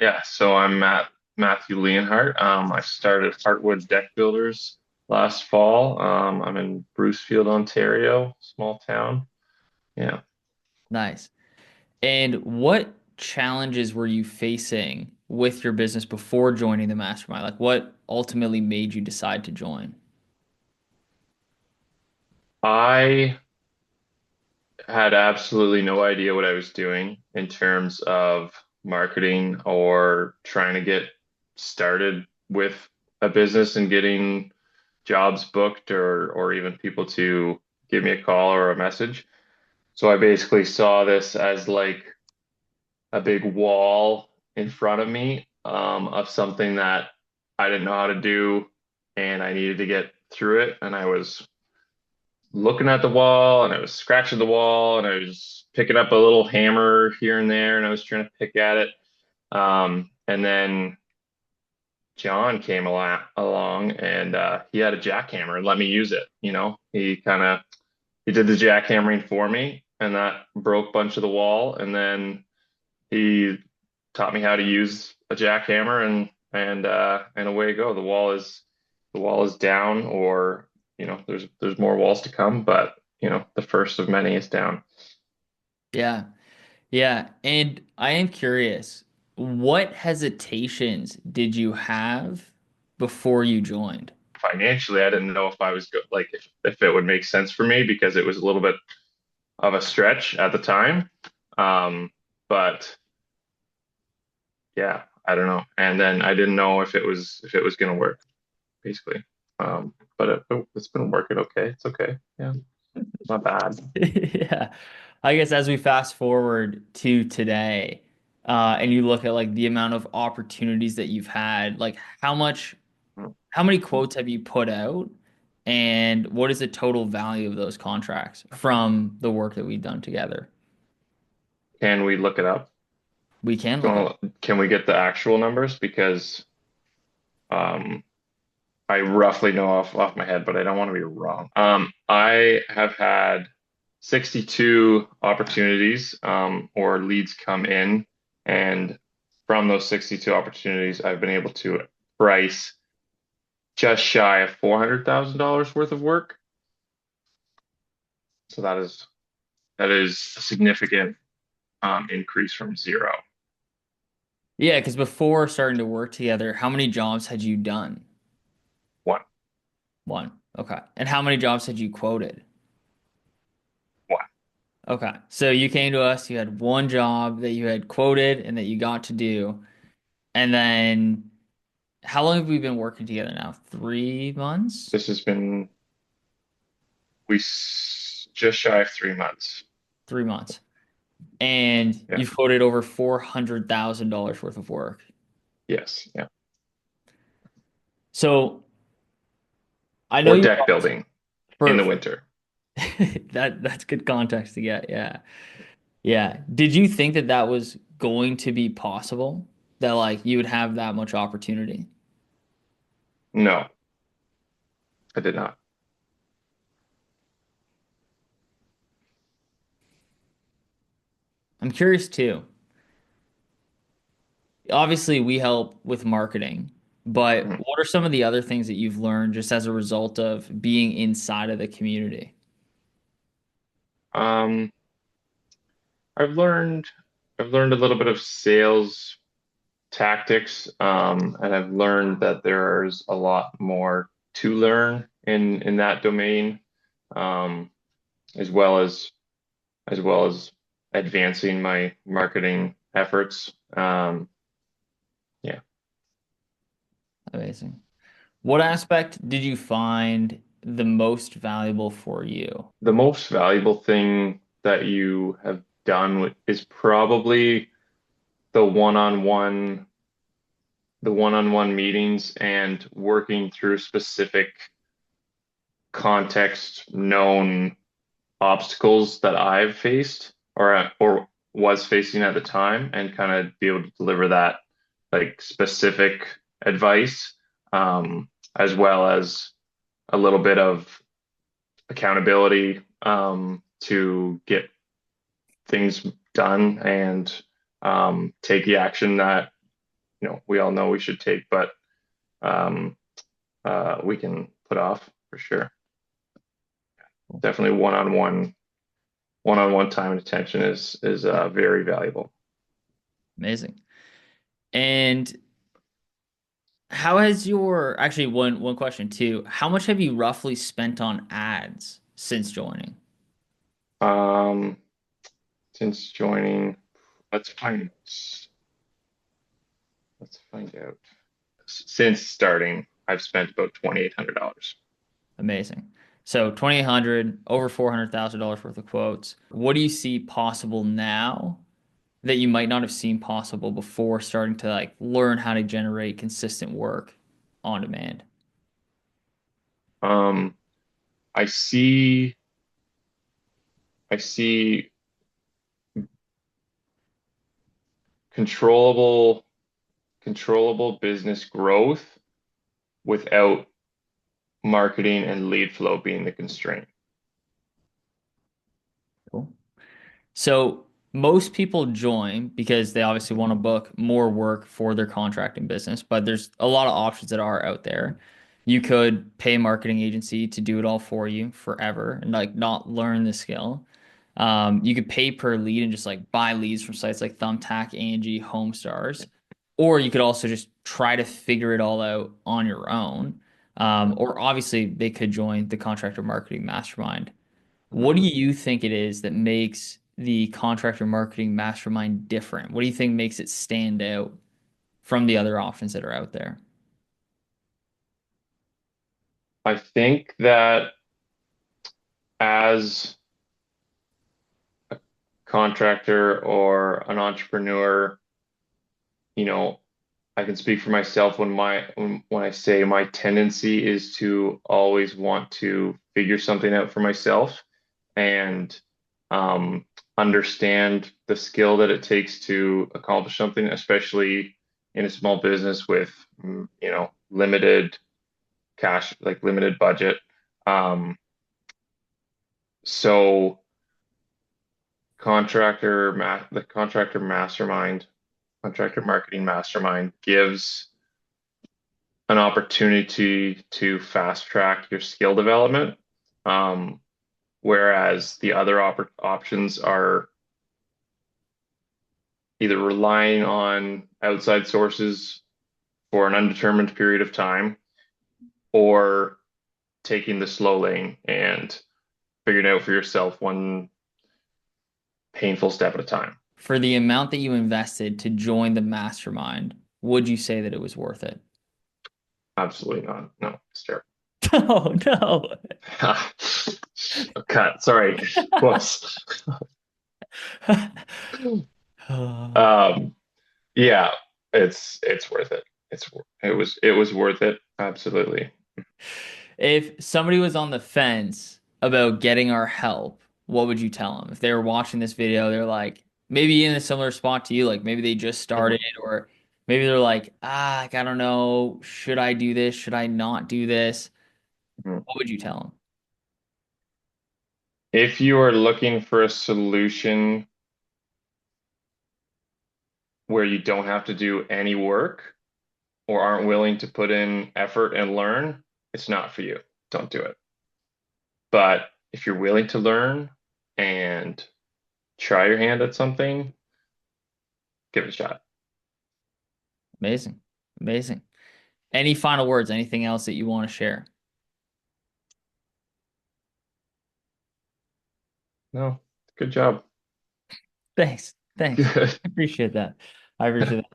Yeah, so I'm Matthew Leonhardt. I started Heartwood Deck Builders last fall. I'm in Brucefield, Ontario, small town. Yeah. Nice. And what challenges were you facing with your business before joining the mastermind? Like what ultimately made you decide to join? I had absolutely no idea what I was doing in terms of marketing or trying to get started with a business and getting jobs booked or even people to give me a call or a message. So I basically saw this as like a big wall in front of me of something that I didn't know how to do and I needed to get through it. And I was looking at the wall and I was scratching the wall and I was picking up a little hammer here and there and I was trying to pick at it. And then John came along and he had a jackhammer and let me use it. He did the jackhammering for me and that broke a bunch of the wall. And then he taught me how to use a jackhammer and away you go. The wall is down, or there's more walls to come, but the first of many is down. Yeah. Yeah. And I am curious, what hesitations did you have before you joined? Financially, I didn't know if I was like if it would make sense for me because it was a little bit of a stretch at the time. Um, but yeah, I don't know. And then I didn't know if it was going to work basically. But it's been working okay. It's okay. Yeah, not bad. Yeah. I guess as we fast forward to today, and you look at like the amount of opportunities that you've had, like how many quotes have you put out, and what is the total value of those contracts from the work that we've done together? Can we look it up? We can look it up. Can we get the actual numbers? Because um, I roughly know off my head, but I don't want to be wrong. I have had 62 opportunities or leads come in, and from those 62 opportunities, I've been able to price just shy of $400,000 worth of work. So that is a significant increase from zero. Yeah, because before starting to work together, how many jobs had you done? One, One. Okay. And how many jobs had you quoted? one. Okay. So you came to us, you had one job that you had quoted and that you got to do. And then how long have we been working together now? 3 months? This has been just shy of 3 months. 3 months. And Yeah. you've quoted over $400,000 worth of work. Yes. Yeah. So I know Or you deck building in for the winter. that's good context to get. Yeah. Yeah. Did you think that that was going to be possible? That like you would have that much opportunity? No, I did not. I'm curious too. Obviously, we help with marketing, but Mhm. what are some of the other things that you've learned just as a result of being inside of the community? Um, I've learned I've learned a little bit of sales tactics, and I've learned that there's a lot more to learn in that domain, um, as well as as well as advancing my marketing efforts. Yeah, Amazing. What aspect did you find the most valuable for you? the most valuable thing that you have done is probably the one-on-one the one-on-one meetings and working through specific context known obstacles that I've faced or was facing at the time and kind of be able to deliver that like specific advice, as well as a little bit of accountability, to get things done and take the action that we all know we should take, but um, we can put off for sure. Definitely one-on-one time and attention is very valuable. Amazing. And how has your actually one question too? How much have you roughly spent on ads since joining? Um, since joining, let's find let's find out. Since starting, I've spent about $2,800. Amazing. So 2,800, over $400,000 worth of quotes. What do you see possible now that you might not have seen possible before starting to like learn how to generate consistent work on demand? Um, I see I see controllable controllable business growth without marketing and lead flow being the constraint. Cool. So most people join because they obviously want to book more work for their contracting business, but there's a lot of options that are out there. You could pay a marketing agency to do it all for you forever and like not learn the skill. You could pay per lead and just like buy leads from sites like Thumbtack, Angie, Homestars, or you could also just try to figure it all out on your own. Or obviously they could join the Contractor Marketing Mastermind. What do you think it is that makes the contractor marketing mastermind different? What do you think makes it stand out from the other options that are out there? I think that as a contractor or an entrepreneur, you know, I can speak for myself when I say my tendency is to always want to figure something out for myself and um, understand the skill that it takes to accomplish something, especially in a small business with limited cash, like limited budget. Um, so the contractor marketing mastermind gives an opportunity to fast track your skill development. Um, whereas the other options are either relying on outside sources for an undetermined period of time or taking the slow lane and figuring out for yourself one painful step at a time. For the amount that you invested to join the mastermind, would you say that it was worth it? Absolutely not. No, it's terrible. Oh, no. Cut. Sorry. Whoops. Oh. Um, yeah, it's worth it. It was worth it. Absolutely. If somebody was on the fence about getting our help, what would you tell them? If they were watching this video, they're like, maybe in a similar spot to you, like maybe they just started, Mhm, or maybe they're like, like, I don't know, should I do this? Should I not do this? mhm. What would you tell them? If you are looking for a solution where you don't have to do any work or aren't willing to put in effort and learn, it's not for you. Don't do it. But if you're willing to learn and try your hand at something, give it a shot. Amazing. Amazing. Any final words? Anything else that you want to share? No, good job. Thanks. Thanks. Good. I appreciate that. I appreciate that.